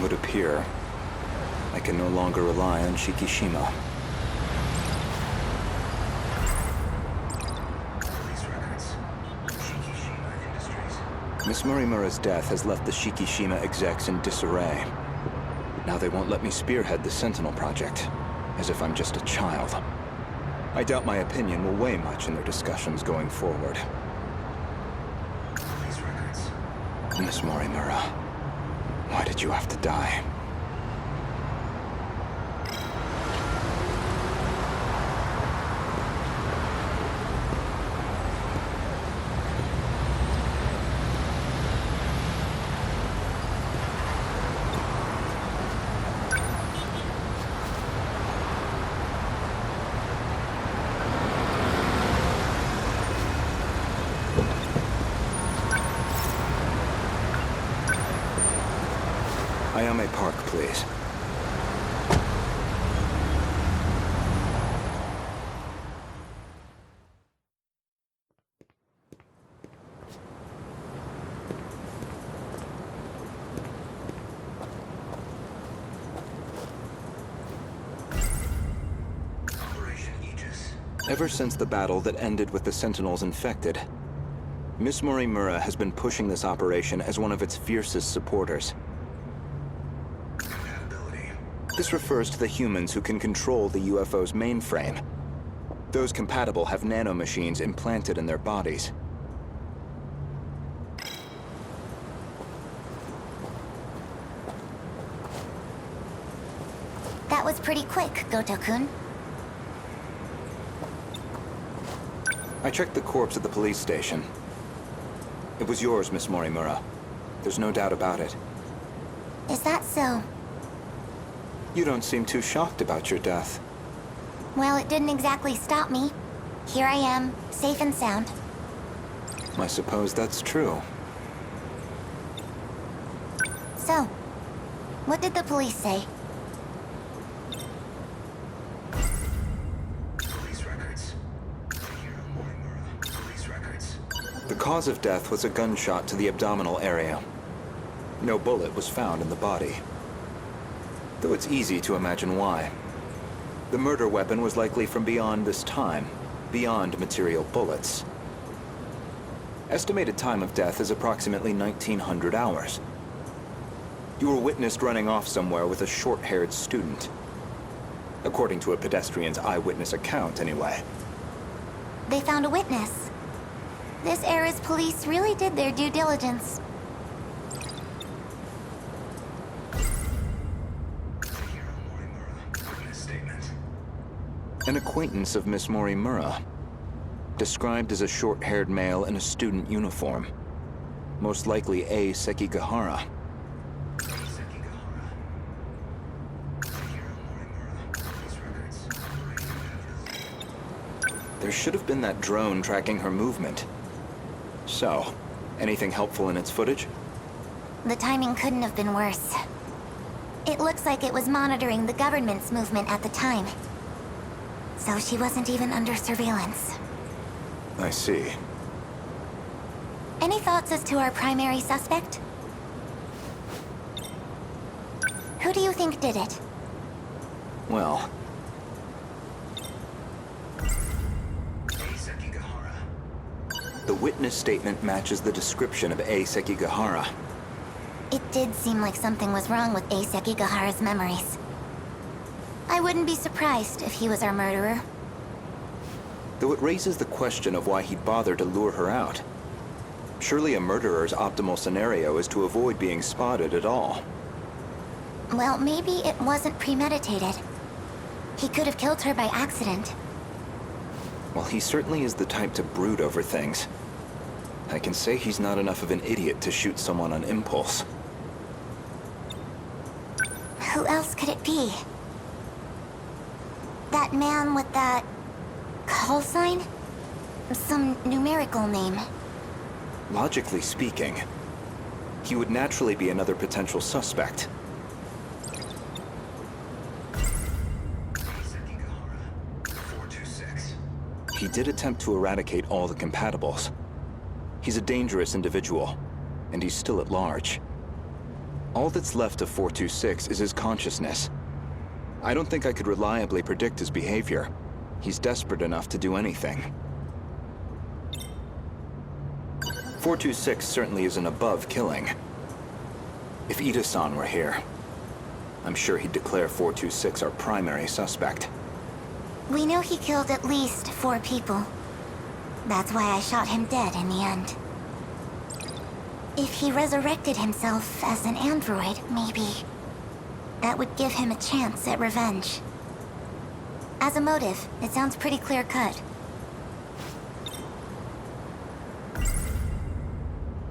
would appear, I can no longer rely on Shikishima. Miss Morimura's death has left the Shikishima execs in disarray. Now they won't let me spearhead the Sentinel project, as if I'm just a child. I doubt my opinion will weigh much in their discussions going forward. Miss Morimura, why did you have to die? Ayame Park, please. Operation Aegis. Ever since the battle that ended with the Sentinels infected, Miss Morimura has been pushing this operation as one of its fiercest supporters. This refers to the humans who can control the UFO's mainframe. Those compatible have nanomachines implanted in their bodies. That was pretty quick, Goto-kun. I checked the corpse at the police station. It was yours, Miss Morimura. There's no doubt about it. Is that so? You don't seem too shocked about your death. Well, it didn't exactly stop me. Here I am, safe and sound. I suppose that's true. So, what did the police say? Police records. Police records. The cause of death was a gunshot to the abdominal area. No bullet was found in the body. Though it's easy to imagine why. The murder weapon was likely from beyond this time, beyond material bullets. Estimated time of death is approximately 1900 hours. You were witnessed running off somewhere with a short-haired student. According to a pedestrian's eyewitness account, anyway. They found a witness. This era's police really did their due diligence. An acquaintance of Miss Morimura, described as a short-haired male in a student uniform. Most likely A. Sekigahara. There should have been that drone tracking her movement. So, anything helpful in its footage? The timing couldn't have been worse. It looks like it was monitoring the government's movement at the time. So she wasn't even under surveillance. I see. Any thoughts as to our primary suspect? Who do you think did it? Well... The witness statement matches the description of A. Sekigahara. It did seem like something was wrong with A. Sekigahara's memories. I wouldn't be surprised if he was our murderer. Though it raises the question of why he bothered to lure her out. Surely a murderer's optimal scenario is to avoid being spotted at all. Well, maybe it wasn't premeditated. He could have killed her by accident. Well, he certainly is the type to brood over things. I can say he's not enough of an idiot to shoot someone on impulse. Who else could it be? That man with that... call sign? Some numerical name. Logically speaking, he would naturally be another potential suspect. He did attempt to eradicate all the compatibles. He's a dangerous individual, and he's still at large. All that's left of 426 is his consciousness. I don't think I could reliably predict his behavior. He's desperate enough to do anything. 426 certainly isn't above killing. If Ida-san were here, I'm sure he'd declare 426 our primary suspect. We know he killed at least 4 people. That's why I shot him dead in the end. If he resurrected himself as an android, maybe that would give him a chance at revenge. As a motive, it sounds pretty clear-cut.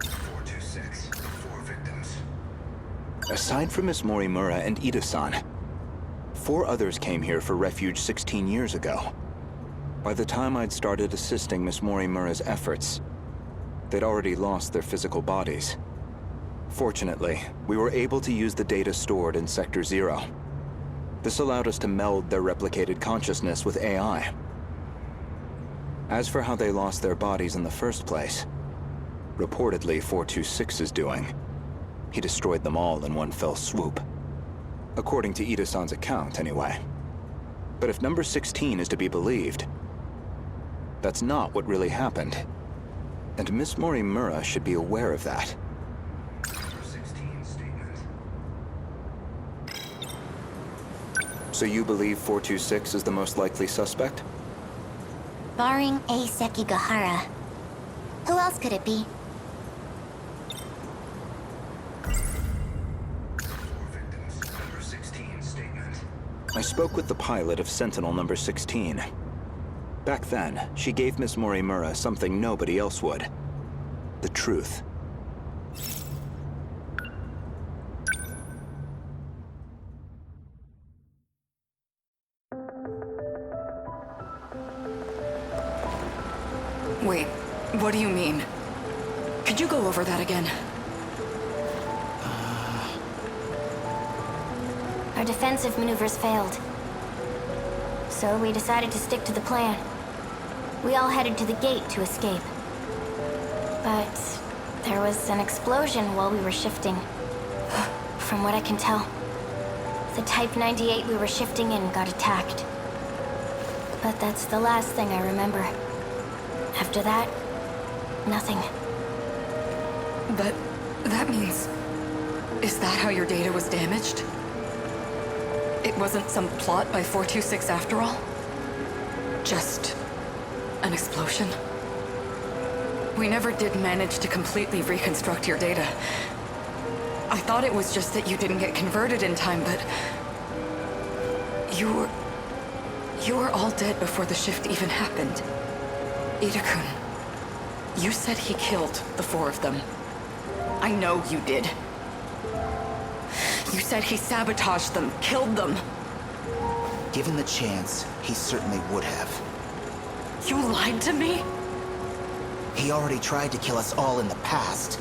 426, 4 victims. Aside from Miss Morimura and Ida-san, 4 others came here for refuge 16 years ago. By the time I'd started assisting Miss Morimura's efforts, they'd already lost their physical bodies. Fortunately, we were able to use the data stored in Sector 0. This allowed us to meld their replicated consciousness with AI. As for how they lost their bodies in the first place, reportedly 426 is doing. He destroyed them all in one fell swoop. According to Ida-san's account, anyway. But if number 16 is to be believed, that's not what really happened. And Miss Morimura should be aware of that. Number 16 statement. So you believe 426 is the most likely suspect? Barring A. Sekigahara. Who else could it be? 4 victims. Number 16 statement. I spoke with the pilot of Sentinel number 16. Back then, she gave Miss Morimura something nobody else would. The truth. Wait, what do you mean? Could you go over that again? Our defensive maneuvers failed. So we decided to stick to the plan. We all headed to the gate to escape. But there was an explosion while we were shifting. From what I can tell, the Type 98 we were shifting in got attacked. But that's the last thing I remember. After that, nothing. But that means... Is that how your data was damaged? It wasn't some plot by 426 after all? Just an explosion? We never did manage to completely reconstruct your data. I thought it was just that you didn't get converted in time, but... You were all dead before the shift even happened. Ida-kun, you said he killed the 4 of them. I know you did. You said he sabotaged them, killed them. Given the chance, he certainly would have. You lied to me? He already tried to kill us all in the past.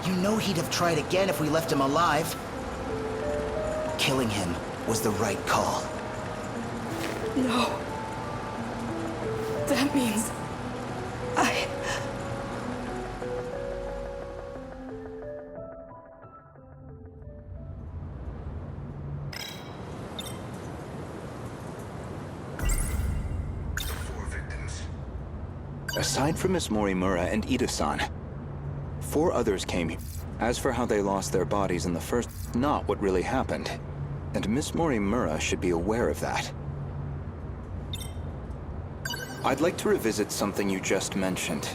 You know he'd have tried again if we left him alive. Killing him was the right call. No. That means... I... Aside from Miss Morimura and Ida-san, 4 others came here. As for how they lost their bodies in the first, not what really happened. And Miss Morimura should be aware of that. I'd like to revisit something you just mentioned.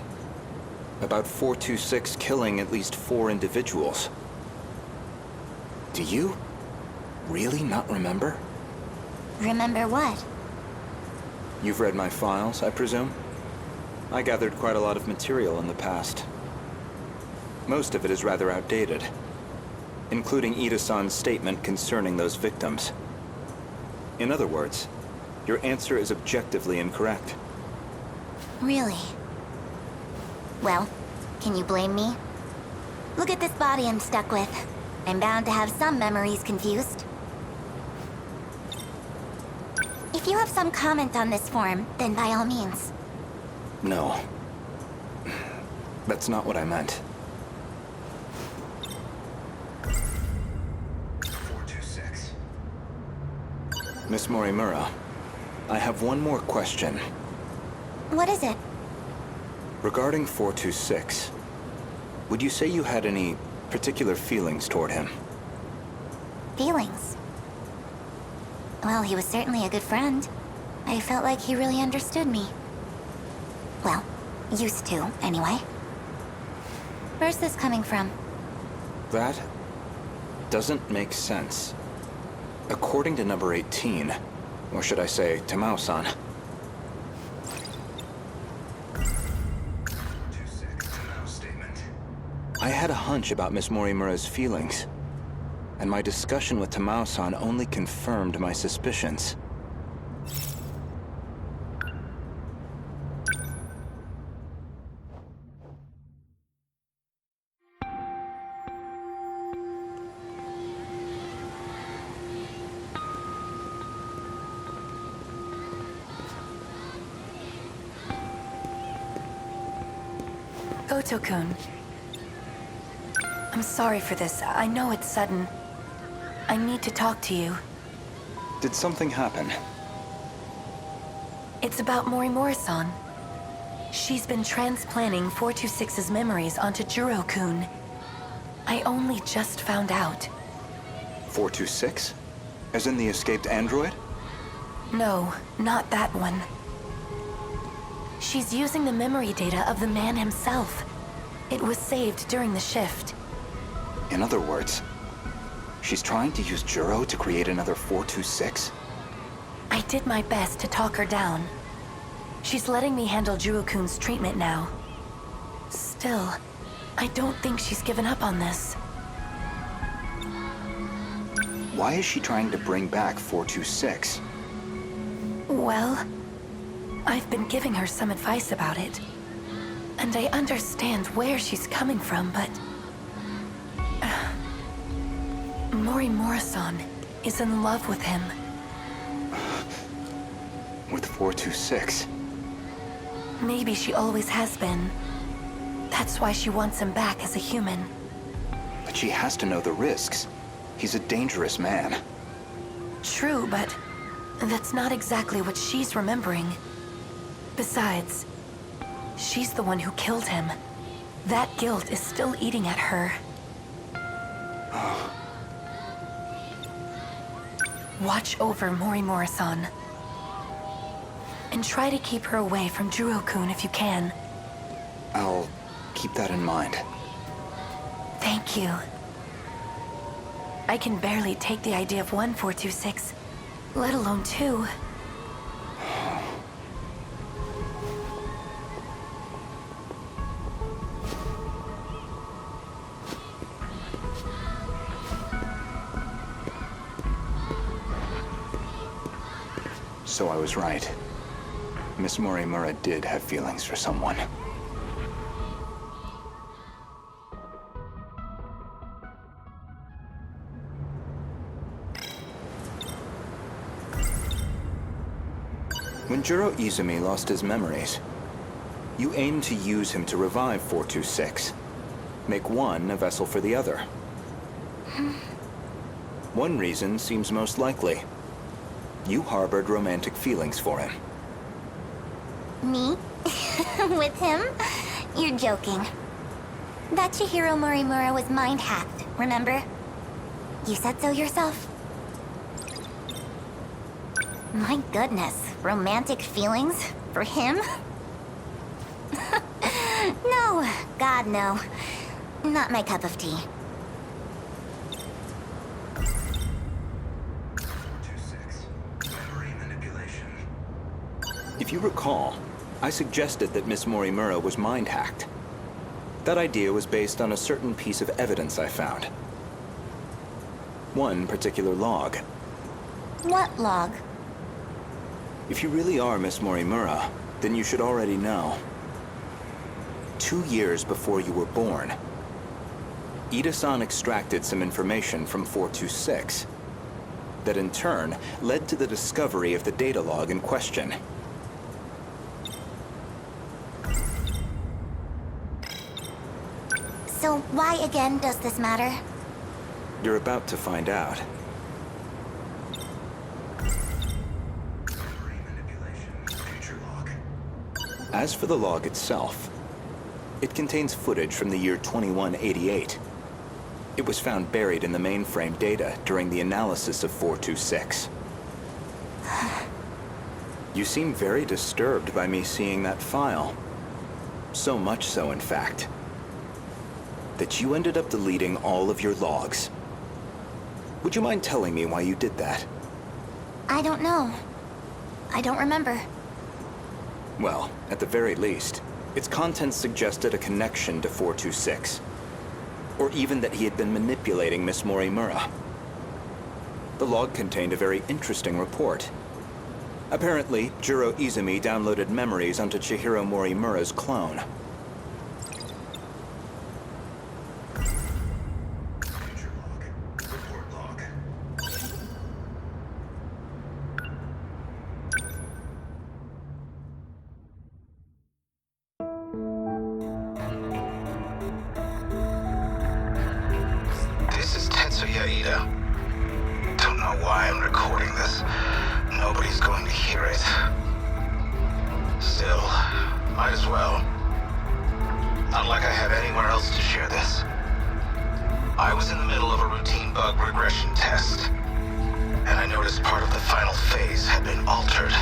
About 426 killing at least 4 individuals. Do you really not remember? Remember what? You've read my files, I presume? I gathered quite a lot of material in the past. Most of it is rather outdated, including Ida-san's statement concerning those victims. In other words, your answer is objectively incorrect. Really? Well, can you blame me? Look at this body I'm stuck with. I'm bound to have some memories confused. If you have some comment on this form, then by all means. No. That's not what I meant. Miss Morimura, I have one more question. What is it? Regarding 426, would you say you had any particular feelings toward him? Feelings? Well, he was certainly a good friend. I felt like he really understood me. Well, used to, anyway. Where's this coming from? That doesn't make sense. According to number 18, or should I say, Tamao-san. 426 Tamao statement. I had a hunch about Miss Morimura's feelings, and my discussion with Tamao-san only confirmed my suspicions. Gouto-kun. I'm sorry for this. I know it's sudden. I need to talk to you. Did something happen? It's about Morimura-san. She's been transplanting 426's memories onto Juro-kun. I only just found out. 426? As in the escaped android? No, not that one. She's using the memory data of the man himself. It was saved during the shift. In other words, she's trying to use Juro to create another 426? I did my best to talk her down. She's letting me handle Juro-kun's treatment now. Still, I don't think she's given up on this. Why is she trying to bring back 426? Well, I've been giving her some advice about it. And I understand where she's coming from, but... Morimura-san is in love with him. With 426? Maybe she always has been. That's why she wants him back as a human. But she has to know the risks. He's a dangerous man. True, but that's not exactly what she's remembering. Besides, she's the one who killed him. That guilt is still eating at her. Watch over Morimura-san. And try to keep her away from Juro-kun if you can. I'll keep that in mind. Thank you. I can barely take the idea of 1426, let alone 2. So I was right. Miss Morimura did have feelings for someone. When Juro Izumi lost his memories, you aimed to use him to revive 426. Make one a vessel for the other. One reason seems most likely. You harbored romantic feelings for him. Me? With him? You're joking. That Chihiro Morimura was mind-hacked, remember? You said so yourself. My goodness, romantic feelings? For him? No, God no. Not my cup of tea. 426 memory manipulation. If you recall, I suggested that Miss Morimura was mind-hacked. That idea was based on a certain piece of evidence I found. One particular log. What log? If you really are Miss Morimura, then you should already know. 2 years before you were born, Ida-san extracted some information from 426 that in turn led to the discovery of the data log in question. So why again does this matter? You're about to find out. As for the log itself, it contains footage from the year 2188. It was found buried in the mainframe data during the analysis of 426. You seem very disturbed by me seeing that file. So much so, in fact, that you ended up deleting all of your logs. Would you mind telling me why you did that? I don't know. I don't remember. Well, at the very least, its contents suggested a connection to 426. Or even that he had been manipulating Miss Morimura. The log contained a very interesting report. Apparently, Juro Izumi downloaded memories onto Chihiro Morimura's clone. Future log. Report log. This is Tetsuya Ida. Don't know why I'm recording this. Nobody's going to hear it. Still, might as well. Not like I have anywhere else to share this. I was in the middle of a routine bug regression test, and I noticed part of the final phase had been altered.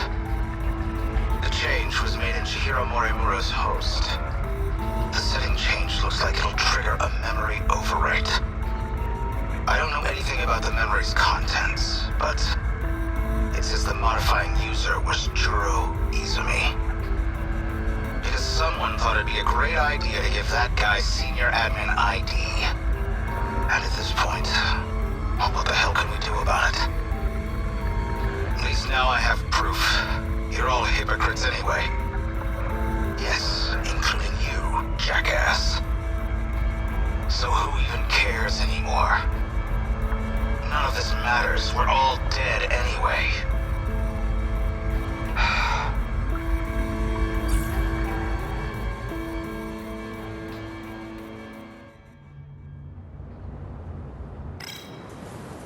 The change was made in Chihiro Morimura's host. The setting change looks like it'll trigger a memory overwrite. I don't know anything about the memory's contents, but it says the modifying user was Juro Izumi. Because someone thought it'd be a great idea to give that guy senior admin ID. And at this point, well, what the hell can we do about it? At least now I have proof. You're all hypocrites anyway. Yes, including you, jackass. So who even cares anymore? None of this matters. We're all dead anyway.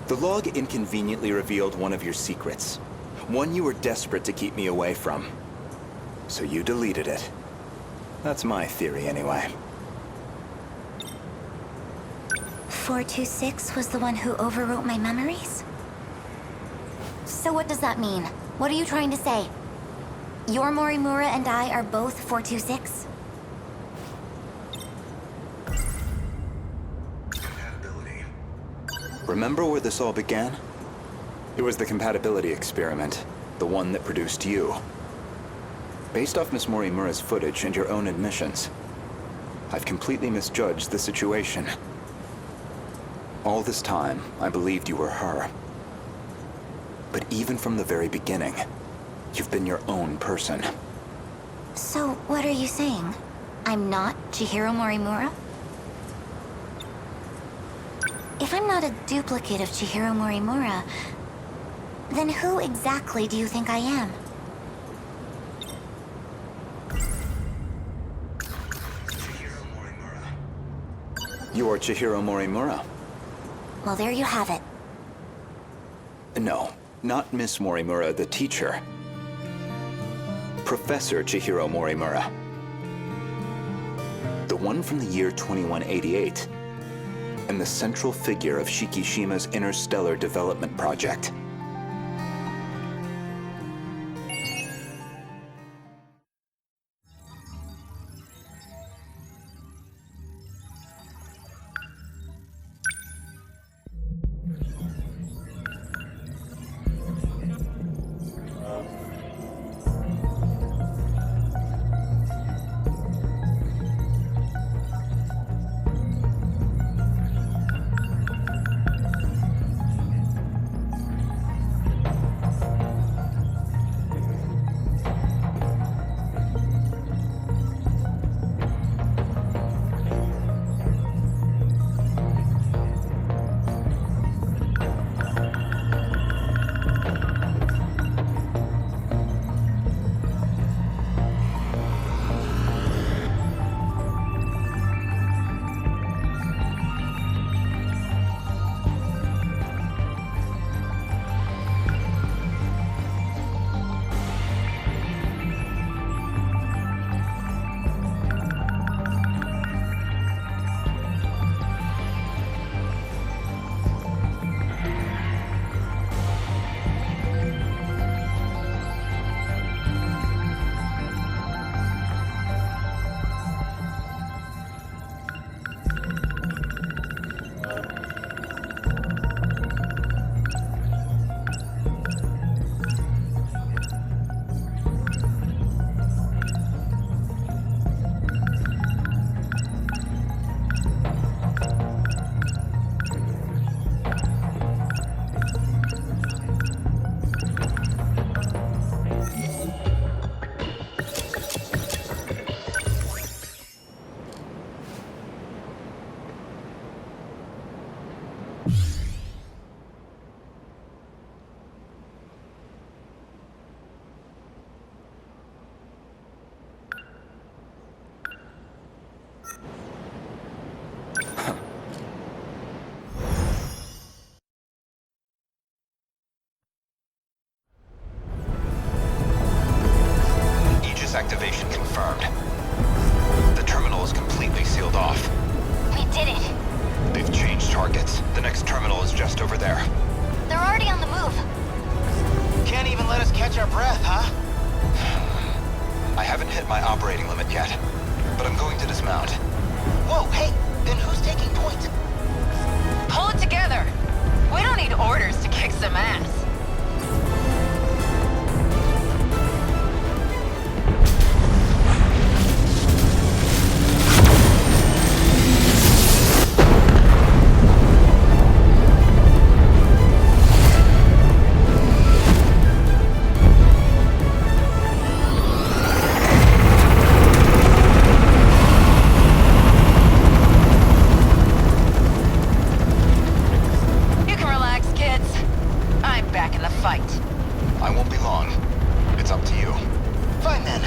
The log inconveniently revealed one of your secrets. One you were desperate to keep me away from. So you deleted it. That's my theory anyway. 426 was the one who overwrote my memories? So what does that mean? What are you trying to say? Your Morimura and I are both 426? Compatibility. Remember where this all began? It was the compatibility experiment, the one that produced you. Based off Miss Morimura's footage and your own admissions, I've completely misjudged the situation. All this time, I believed you were her. But even from the very beginning, you've been your own person. So what are you saying? I'm not Chihiro Morimura? If I'm not a duplicate of Chihiro Morimura, then who exactly do you think I am? Chihiro Morimura. You are Chihiro Morimura. Well, there you have it. No, not Miss Morimura, the teacher. Professor Chihiro Morimura. The one from the year 2188. And the central figure of Shikishima's interstellar development project. targets. The next terminal is just over there. They're already on the move. Can't even let us catch our breath, huh? I haven't hit my operating limit yet, but I'm going to dismount. Whoa, hey, then who's taking point? Pull it together. We don't need orders to kick some ass. You can relax, kids. I'm back in the fight. I won't be long. It's up to you. Fine then.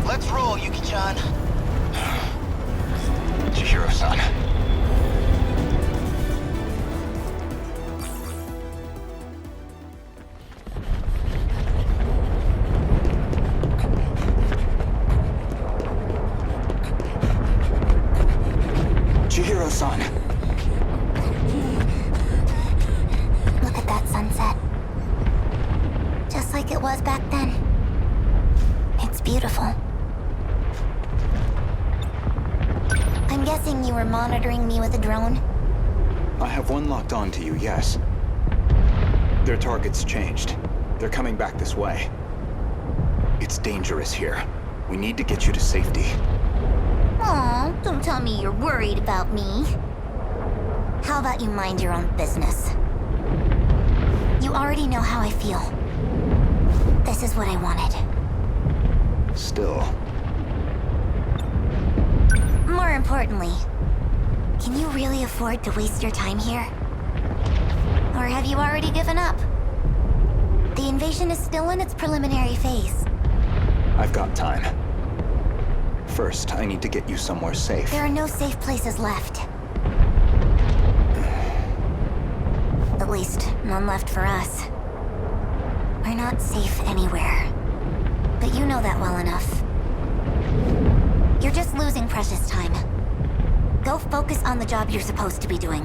Let's roll, Yuki-chan. Chihiro-san. Chihiro-san. Look at that sunset. Just like it was back then. It's beautiful. I'm guessing you were monitoring me with a drone? I have one locked on to you, yes. Their target's changed. They're coming back this way. It's dangerous here. We need to get you to safety. Aw, don't tell me you're worried about me. How about you mind your own business? You already know how I feel. This is what I wanted. Still. More importantly, can you really afford to waste your time here? Or have you already given up? The invasion is still in its preliminary phase. I've got time. First, I need to get you somewhere safe. There are no safe places left. At least, none left for us. We're not safe anywhere. But you know that well enough. You're just losing precious time. Go focus on the job you're supposed to be doing.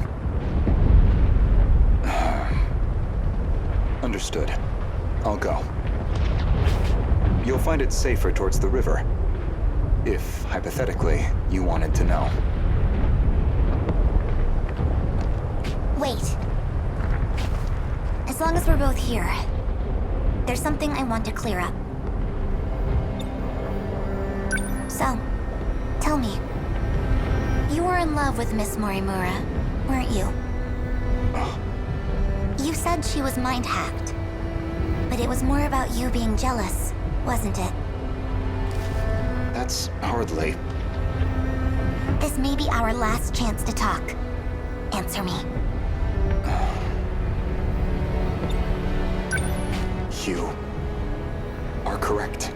Understood. I'll go. You'll find it safer towards the river. If, hypothetically, you wanted to know. Wait. As long as we're both here, there's something I want to clear up. So, tell me. You were in love with Miss Morimura, weren't you? You said she was mind-hacked. But it was more about you being jealous, wasn't it? That's hardly... This may be our last chance to talk. Answer me. You are correct.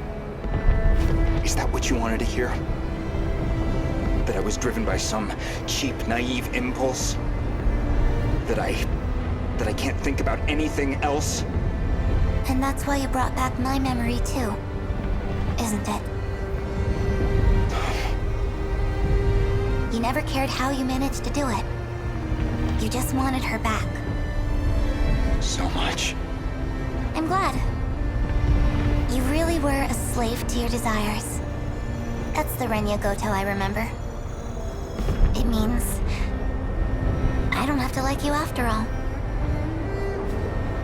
Is that what you wanted to hear? That I was driven by some cheap, naive impulse? That I can't think about anything else? And that's why you brought back my memory too, isn't it? You never cared how you managed to do it. You just wanted her back. So much. I'm glad. You really were a slave to your desires. That's the Renya Gouto I remember. It means I don't have to like you after all.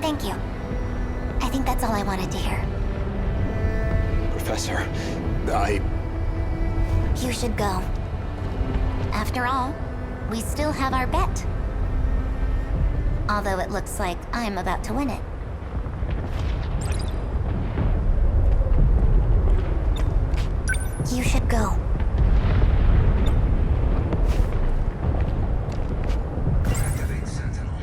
Thank you. I think that's all I wanted to hear. Professor, You should go. After all, we still have our bet. Although it looks like I'm about to win it. You should go. Activate Sentinel.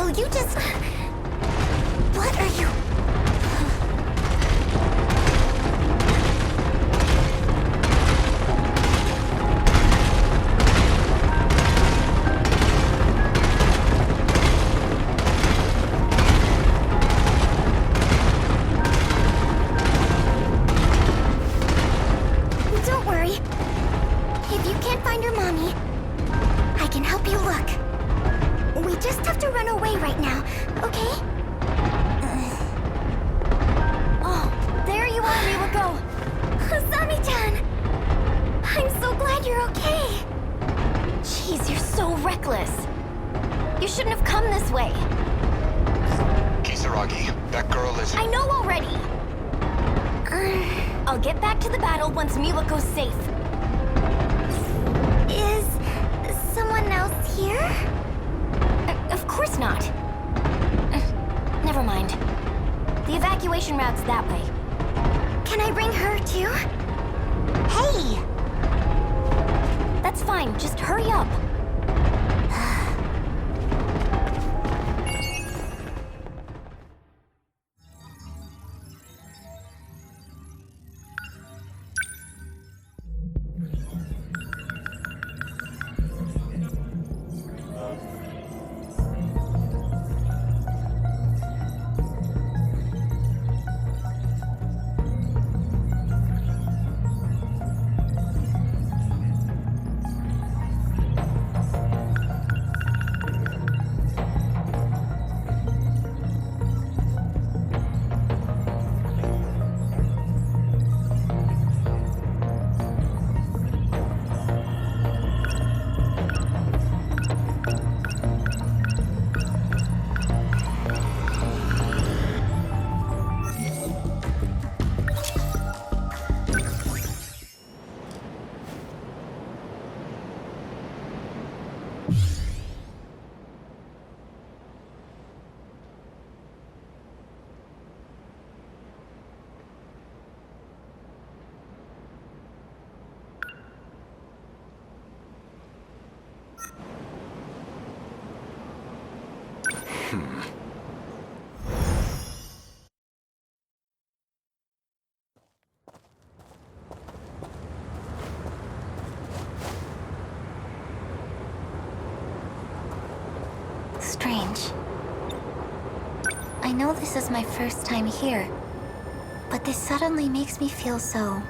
Will you just... What are you... Don't worry. If you can't find your mommy, I can help you look. We just have to run away right now, okay? Oh, there you are, Miwako. Asami-chan! I'm so glad you're okay. Jeez, you're so reckless. You shouldn't have come this way. Kisaragi, that girl is... I know already. I'll get back to the battle once Miwako's safe. Is someone else here? Of course not. Never mind. The evacuation route's that way. Can I bring her too? Hey! That's fine, just hurry up. Strange. I know this is my first time here, but this suddenly makes me feel so...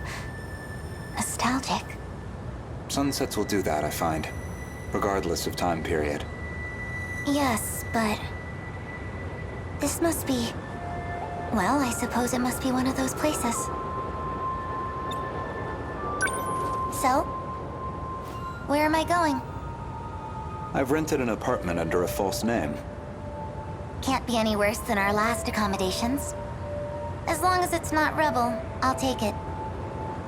nostalgic. Sunsets will do that, I find. Regardless of time period. Yes, but... this must be... well, I suppose it must be one of those places. So? Where am I going? I've rented an apartment under a false name. Can't be any worse than our last accommodations. As long as it's not Rebel, I'll take it.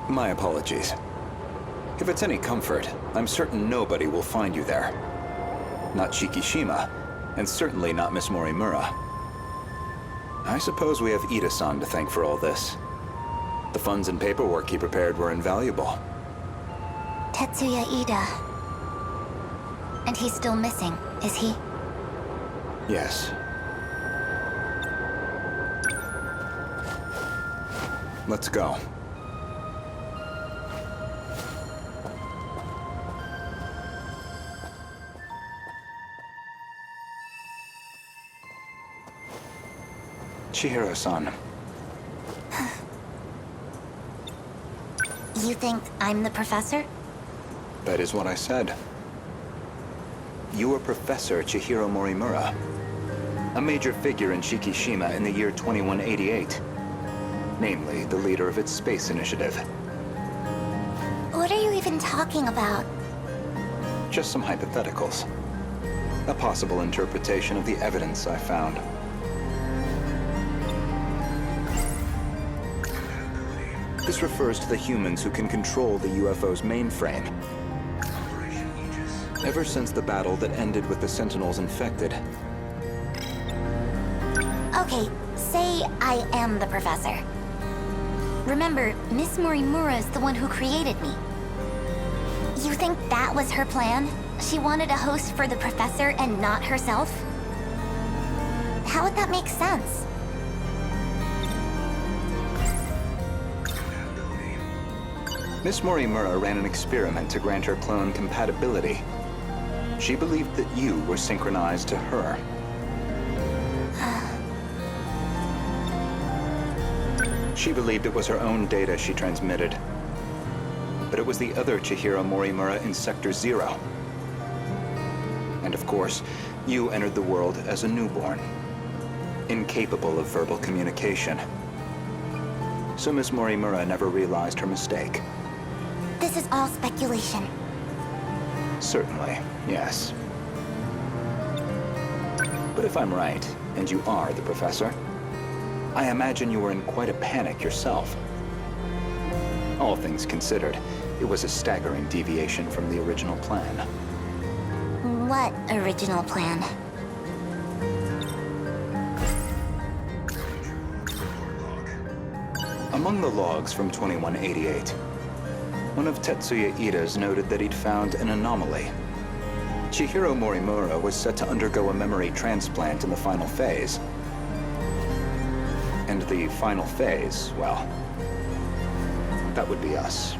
My apologies. If it's any comfort, I'm certain nobody will find you there. Not Shikishima, and certainly not Miss Morimura. I suppose we have Ida-san to thank for all this. The funds and paperwork he prepared were invaluable. Tetsuya Ida. And he's still missing, is he? Yes. Let's go. Chihiro-san. You think I'm the professor? That is what I said. You are Professor Chihiro Morimura, a major figure in Shikishima in the year 2188. Namely, the leader of its space initiative. What are you even talking about? Just some hypotheticals. A possible interpretation of the evidence I found. This refers to the humans who can control the UFO's mainframe. Ever since the battle that ended with the Sentinels infected. Okay, say I am the professor. Remember, Miss Morimura is the one who created me. You think that was her plan? She wanted a host for the professor and not herself? how would that make sense? Miss Morimura ran an experiment to grant her clone compatibility. She believed that you were synchronized to her. She believed it was her own data she transmitted. But it was the other Chihiro Morimura in Sector 0. And of course, you entered the world as a newborn, incapable of verbal communication. So Miss Morimura never realized her mistake. This is all speculation. Certainly, yes. But if I'm right, and you are the professor, I imagine you were in quite a panic yourself. All things considered, it was a staggering deviation from the original plan. What original plan? Among the logs from 2188, one of Tetsuya Ida's noted that he'd found an anomaly. Chihiro Morimura was set to undergo a memory transplant in the final phase. And the final phase, well, that would be us.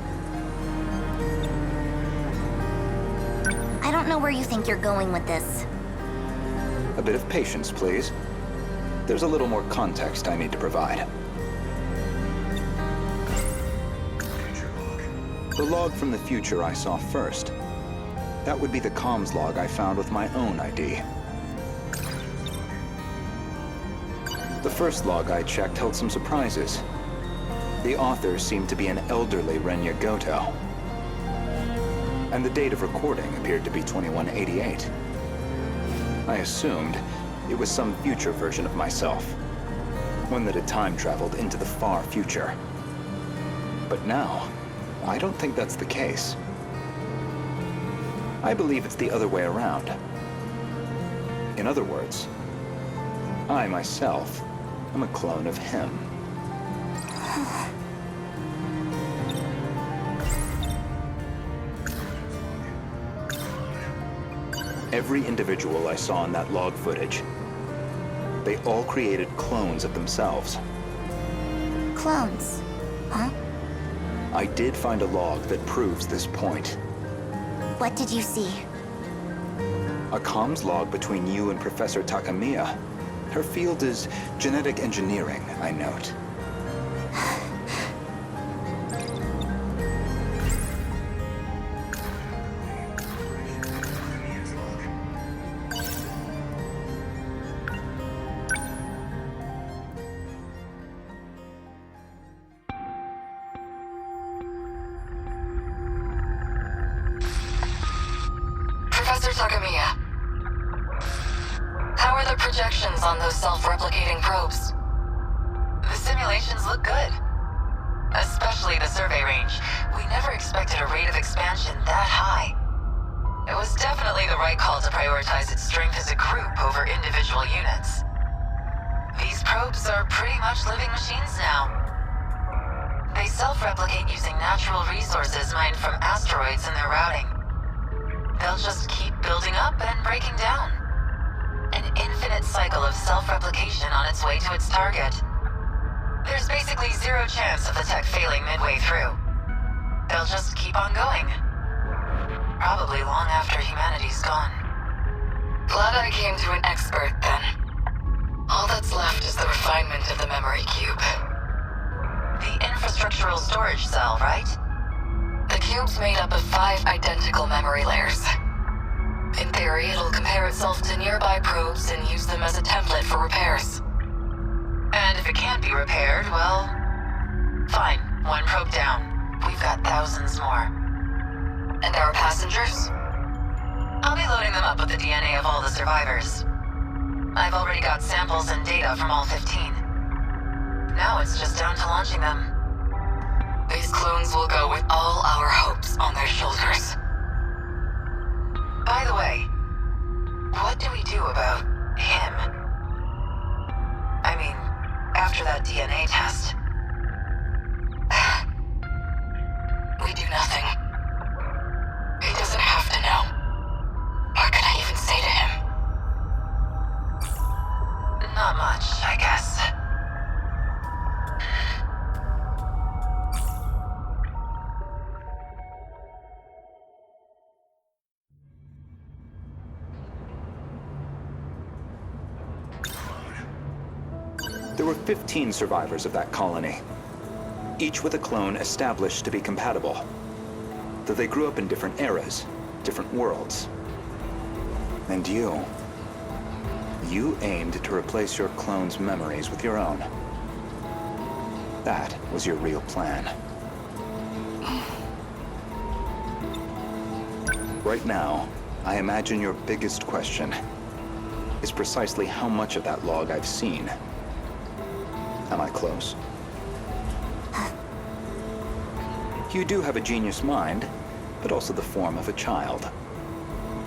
I don't know where you think you're going with this. A bit of patience, please. There's a little more context I need to provide. The log from the future I saw first. That would be the comms log I found with my own ID. The first log I checked held some surprises. The author seemed to be an elderly Renya Gouto. And the date of recording appeared to be 2188. I assumed it was some future version of myself. One that had time traveled into the far future. But now, I don't think that's the case. I believe it's the other way around. In other words, I myself am a clone of him. Every individual I saw in that log footage, they all created clones of themselves. Clones? Huh? I did find a log that proves this point. What did you see? A comms log between you and Professor Takamiya. Her field is genetic engineering, I note. Professor Takamiya, how are the projections on those self-replicating probes? The simulations look good. Especially the survey range. We never expected a rate of expansion that high. It was definitely the right call to prioritize its strength as a group over individual units. These probes are pretty much living machines now. They self-replicate using natural resources mined from asteroids in their routing. They'll just keep building up and breaking down. An infinite cycle of self-replication on its way to its target. There's basically zero chance of the tech failing midway through. They'll just keep on going. Probably long after humanity's gone. Glad I came to an expert then. All that's left is the refinement of the memory cube. The infrastructural storage cell, right? The cube's made up of 5 identical memory layers. In theory, it'll compare itself to nearby probes and use them as a template for repairs. And if it can't be repaired, well... fine, 1 probe down. We've got thousands more. And our passengers? I'll be loading them up with the DNA of all the survivors. I've already got samples and data from all 15. Now it's just down to launching them. These clones will go with all our hopes on their shoulders. By the way, what do we do about him? I mean, after that DNA test. We do nothing. He doesn't have to know. What can I even say to him? Not much, I guess. There were 15 survivors of that colony, each with a clone established to be compatible. Though they grew up in different eras, different worlds. And you aimed to replace your clone's memories with your own. That was your real plan. Right now, I imagine your biggest question is precisely how much of that log I've seen. Am I close? You do have a genius mind, but also the form of a child.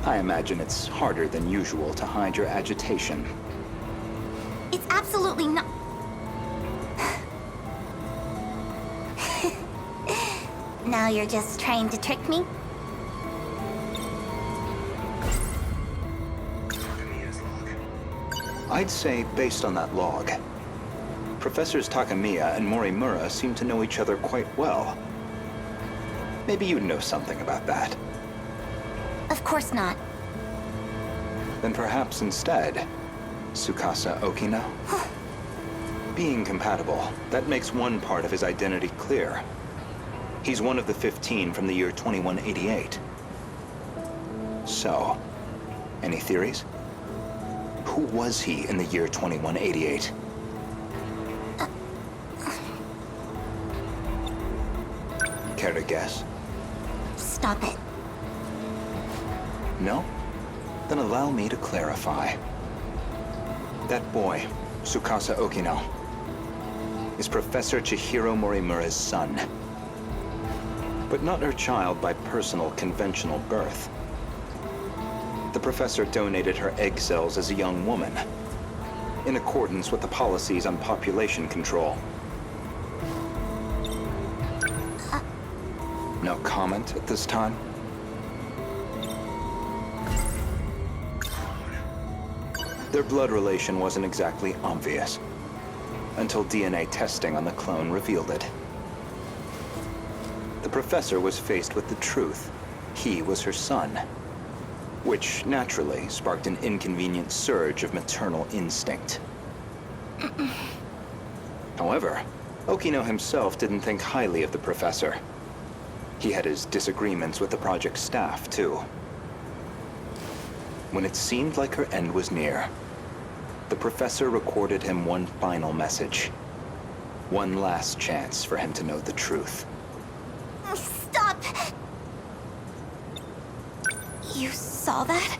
I imagine it's harder than usual to hide your agitation. It's absolutely not. Now you're just trying to trick me? I'd say, based on that log, Professors Takamiya and Morimura seem to know each other quite well. Maybe you know something about that. Of course not. Then perhaps instead, Tsukasa Okino? Being compatible, that makes one part of his identity clear. He's one of the 15 from the year 2188. So, any theories? Who was he in the year 2188? Care to guess? Stop it. No? Then allow me to clarify. That boy, Tsukasa Okino, is Professor Chihiro Morimura's son. But not her child by personal, conventional birth. The professor donated her egg cells as a young woman, in accordance with the policies on population control. No comment at this time? Their blood relation wasn't exactly obvious, until DNA testing on the clone revealed it. The professor was faced with the truth. He was her son, which naturally sparked an inconvenient surge of maternal instinct. However, Okino himself didn't think highly of the professor. He had his disagreements with the project staff, too. When it seemed like her end was near, the professor recorded him one final message. One last chance for him to know the truth. Stop! You saw that?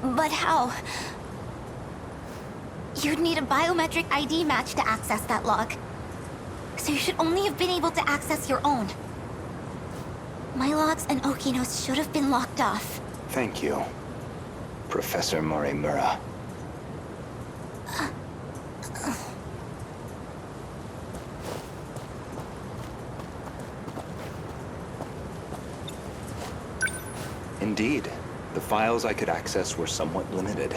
But how? You'd need a biometric ID match to access that log. So you should only have been able to access your own. My logs and Okino's should have been locked off. Thank you, Professor Morimura. Indeed, the files I could access were somewhat limited.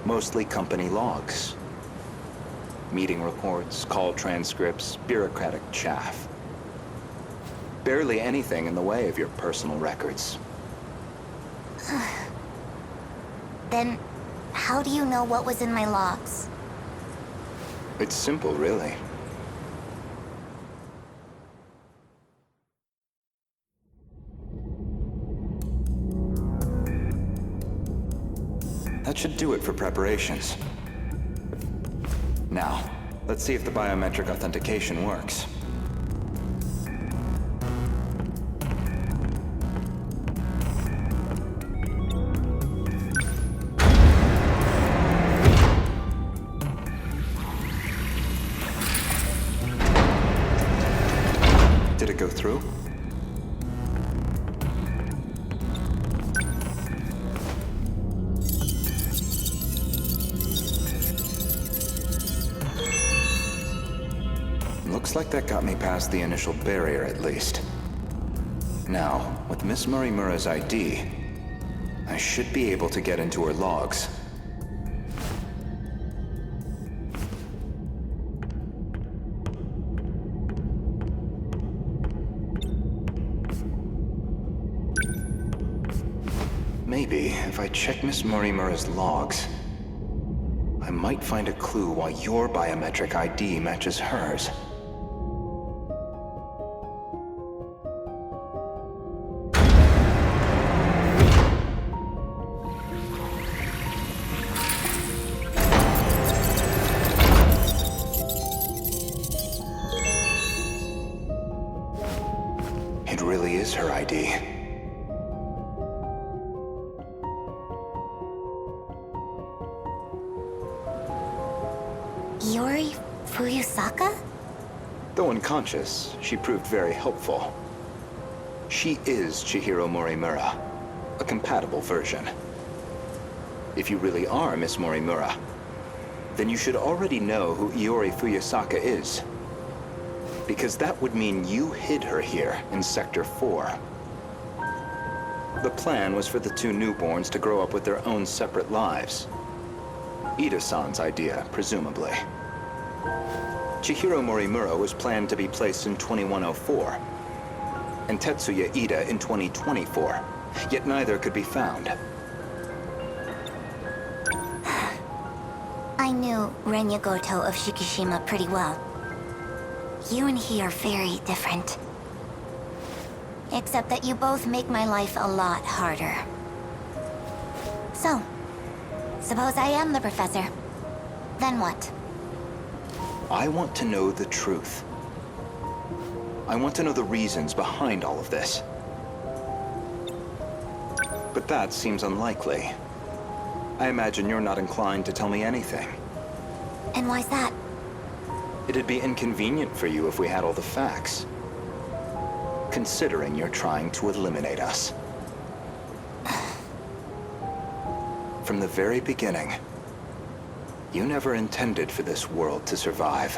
Mostly company logs. Meeting reports, call transcripts, bureaucratic chaff. Barely anything in the way of your personal records. Then, how do you know what was in my logs? It's simple, really. That should do it for preparations. Now, let's see if the biometric authentication works. Did it go through? Looks like that got me past the initial barrier, at least. Now, with Miss Morimura's ID, I should be able to get into her logs. If I check Miss Morimura's logs, I might find a clue why your biometric ID matches hers. It really is her ID. Yuri Fuyusaka? Though unconscious, she proved very helpful. She is Chihiro Morimura, a compatible version. If you really are Miss Morimura, then you should already know who Iori Fuyusaka is. Because that would mean you hid her here in Sector 4. The plan was for the two newborns to grow up with their own separate lives. Ida-san's idea, presumably. Chihiro Morimura was planned to be placed in 2104, and Tetsuya Ida in 2024, yet neither could be found. I knew Renya Gouto of Shikishima pretty well. You and he are very different. Except that you both make my life a lot harder. So, suppose I am the professor. Then what? I want to know the truth. I want to know the reasons behind all of this. But that seems unlikely. I imagine you're not inclined to tell me anything. And why's that? It'd be inconvenient for you if we had all the facts. Considering you're trying to eliminate us. From the very beginning, you never intended for this world to survive.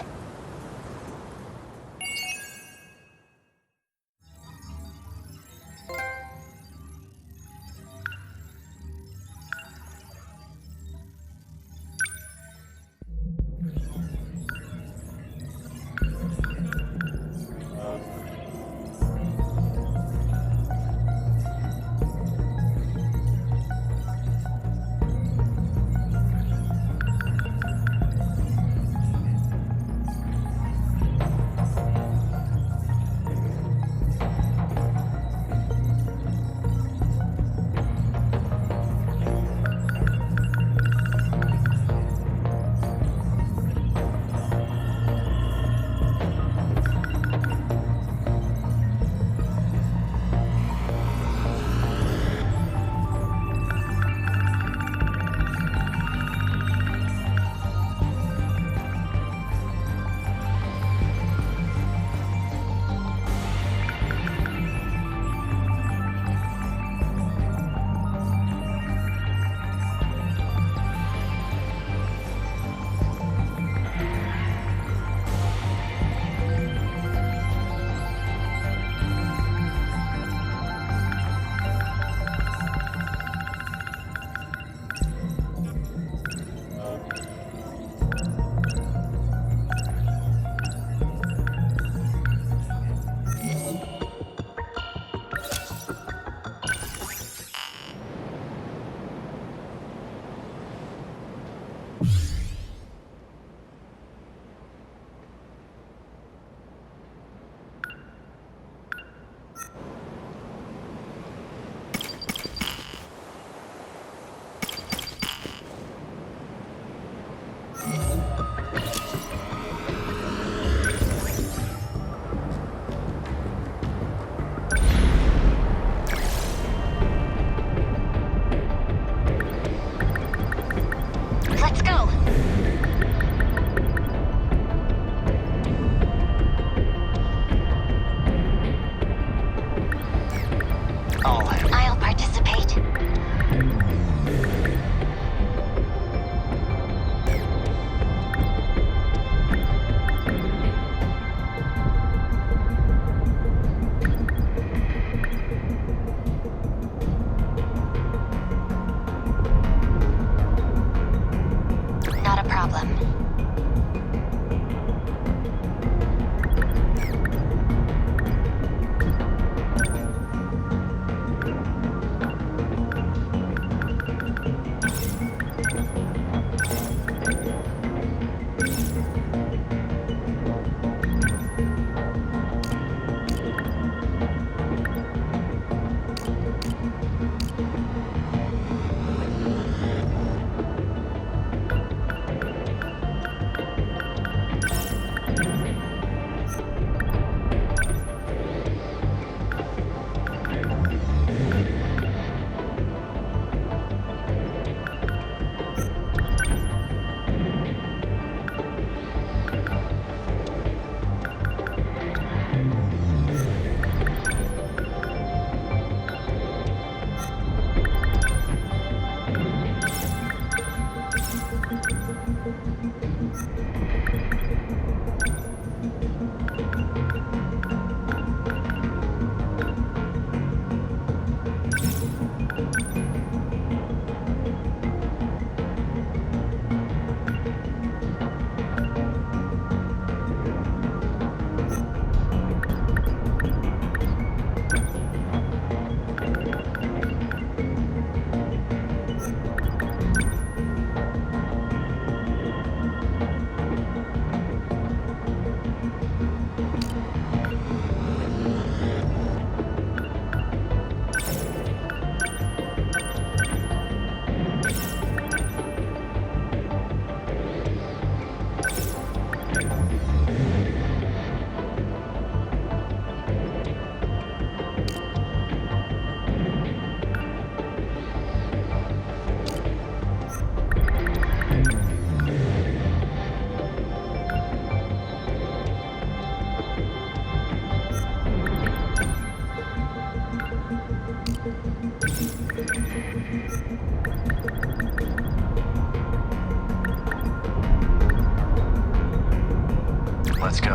Let's go.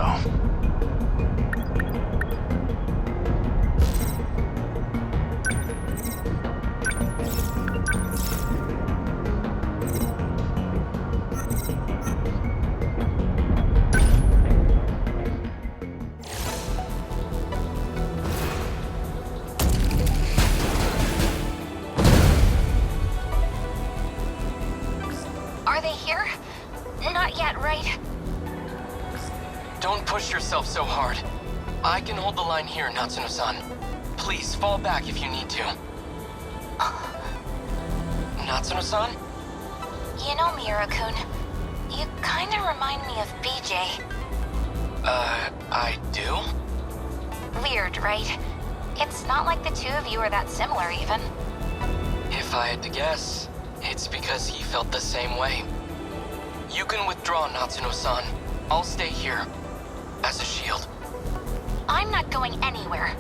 Are they here? Not yet, right? Don't push yourself so hard. I can hold the line here, Natsuno-san. Please, fall back if you need to. Natsuno-san? You know, Miura-kun, you kinda remind me of BJ. I do? Weird, right? It's not like the two of you are that similar, even. If I had to guess, it's because he felt the same way. You can withdraw, Natsuno-san. I'll stay here. As a shield. I'm not going anywhere.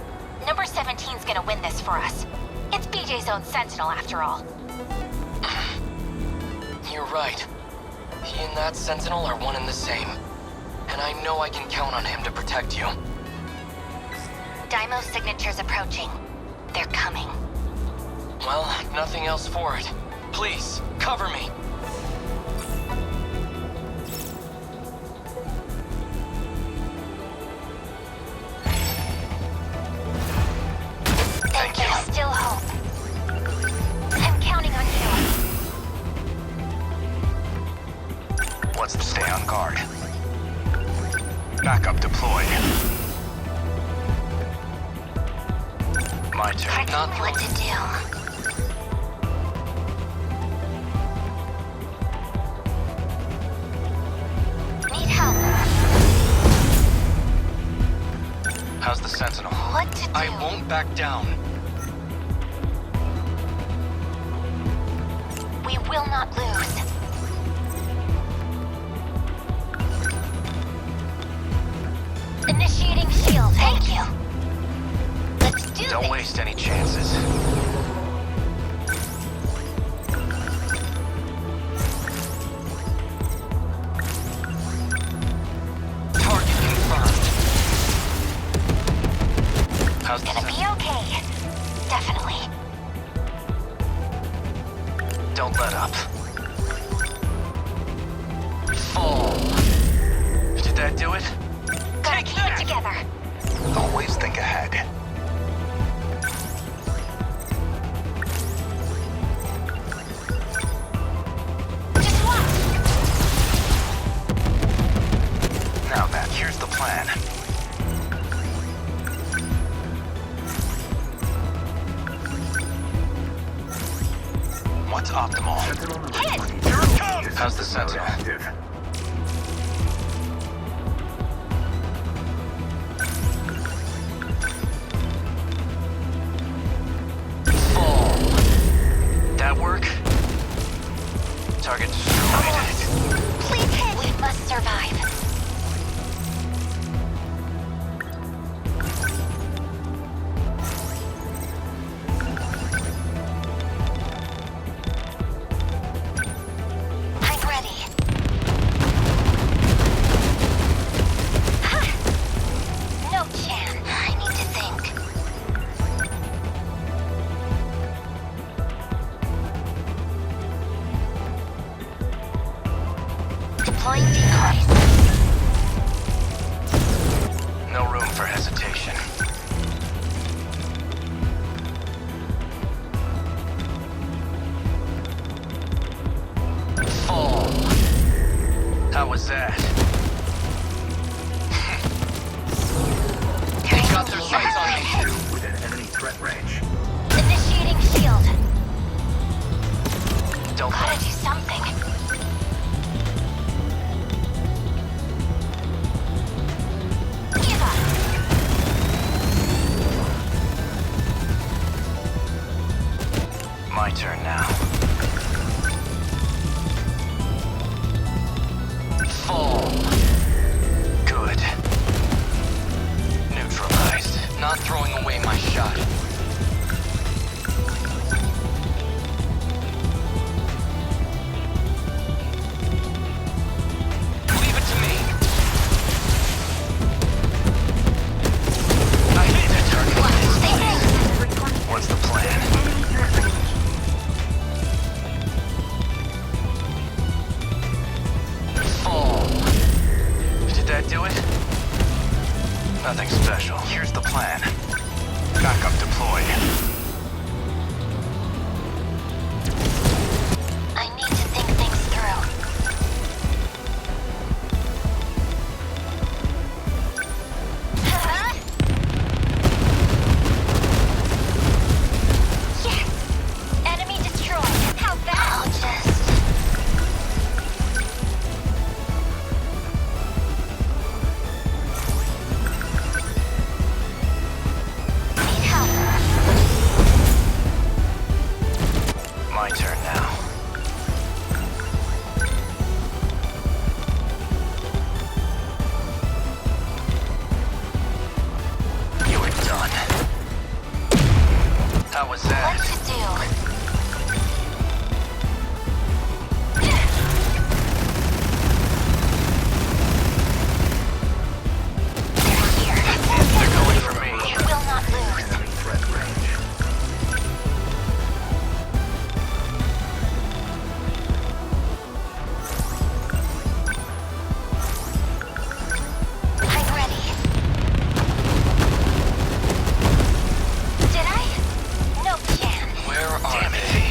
Number 17's gonna win this for us. It's BJ's own Sentinel, after all. You're right. He and that Sentinel are one and the same. And I know I can count on him to protect you. Daimo's signature's approaching. They're coming. Well, nothing else for it. Please, cover me. Thank you. There's still hope. I'm counting on you. Let's stay on guard. Backup deployed. My turn. Not what to do. Need help. How's the Sentinel? What to do? I won't back down. We will not lose. Initiating shield. Thank you. Let's do Don't this. waste any chances. Target confirmed. How's the Gonna be okay. Definitely. Don't let up. Fall. Did that do it? Gotta keep it together. Always think ahead. Just watch. Now then, here's the plan. What's optimal? Hit! Here it comes! How's the Sentinel? Fall. That work? Target destroyed. Please hit. We must survive. I'm ready. Ha! No chance. I need to think. Deploying decoys. No room for hesitation. Fall. How was that? Got their sights on me. Within enemy threat range. Initiating shield. Don't Gotta do something. Give up. My turn now. Fall. Good. Neutralized. Not throwing away my shot. that do it? Nothing special. Here's the plan. Backup deployed. I need to think things through. Yes! Enemy destroyed. How bad? I'll just... Need help. My turn now. You were done. How was that? What to do? They're here. They're going for me. You will not lose. Enemy threat range. I'm ready. Did I? No chance. Where are Damn it. they?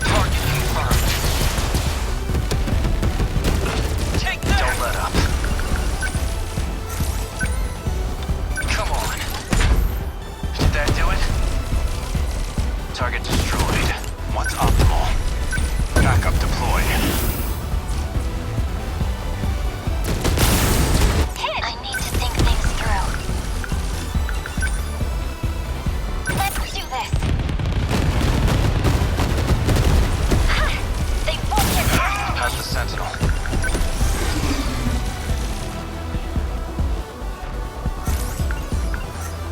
Target confirmed. Take that! Don't let up. Come on. Did that do it? Target destroyed. What's optimal? Backup deployed. Hit! I need to think things through. Let's do this. Ha! They won't get past How's the Sentinel?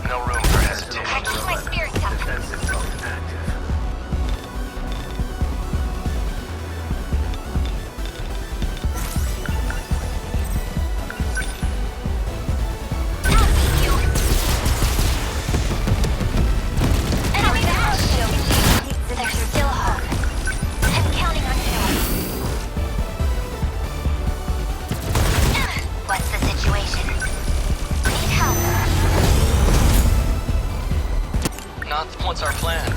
No room for hesitation. I keep my spirits up. Defensive mode active. I'll beat you. Enemy down. There's still hope. I'm counting on you. What's the situation? Need help. Not what's our plan.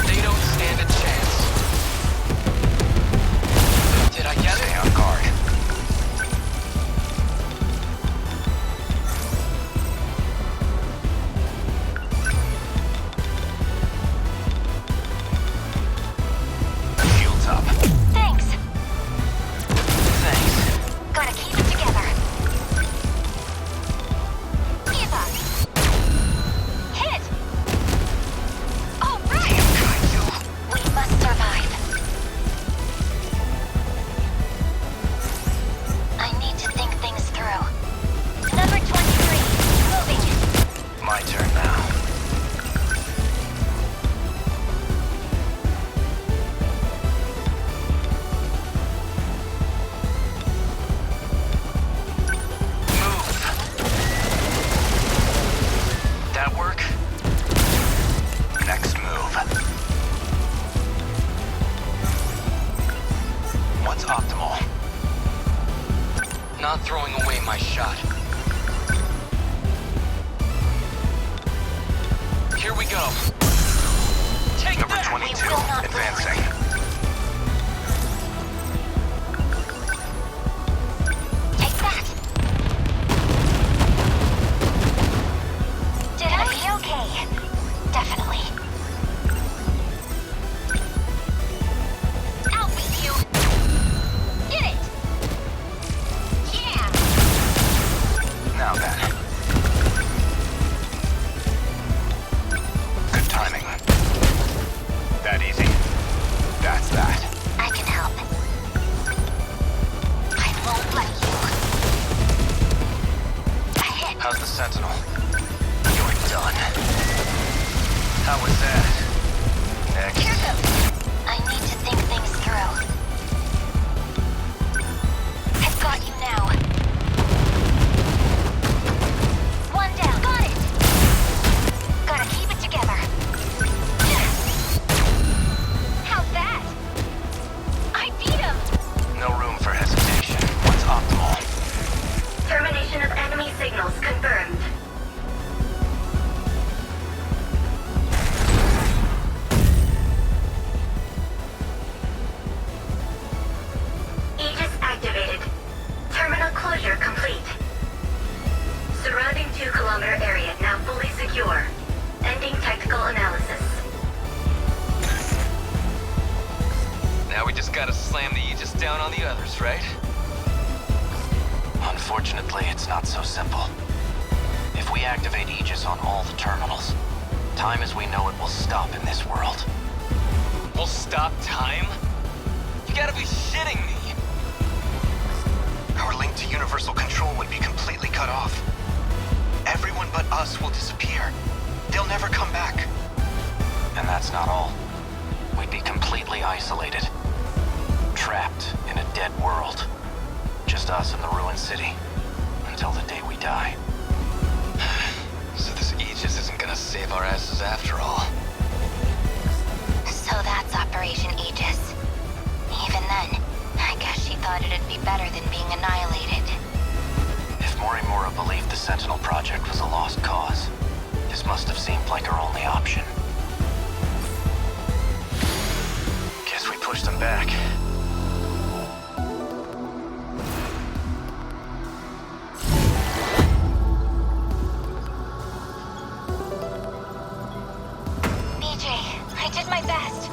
They don't stand a chance. Did I get Stay it? on guard. Shields up. Thanks. Thanks. Gotta keep it together. Give up. Hit. All right. We must survive. I need to think things through. Number 23. Moving. My turn now. Move. That work? Next move. What's optimal? Not throwing away my shot. Here we go. Take Number that! 22, We will not lose. advancing. Take that. Did I be okay? Definitely. I'll beat you. Get it. Yeah. Now then. Good timing. That easy? That's that. I can help. I won't let you. A hit. How's the Sentinel? You're done. How was that? Next. Here goes. I need to think things through. I've got you now. One down. Got it. Gotta keep it together. down on the others, right? Unfortunately, it's not so simple. If we activate Aegis on all the terminals, time as we know it will stop in this world. We'll stop time? You gotta be shitting me! Our link to Universal Control would be completely cut off. Everyone but us will disappear. They'll never come back. And that's not all. We'd be completely isolated. Trapped in a dead world. Just us and the ruined city. Until the day we die. So this Aegis isn't gonna save our asses after all. So that's Operation Aegis. Even then, I guess she thought it'd be better than being annihilated. If Morimura believed the Sentinel project was a lost cause, this must have seemed like our only option. Guess we pushed them back. BJ, I did my best.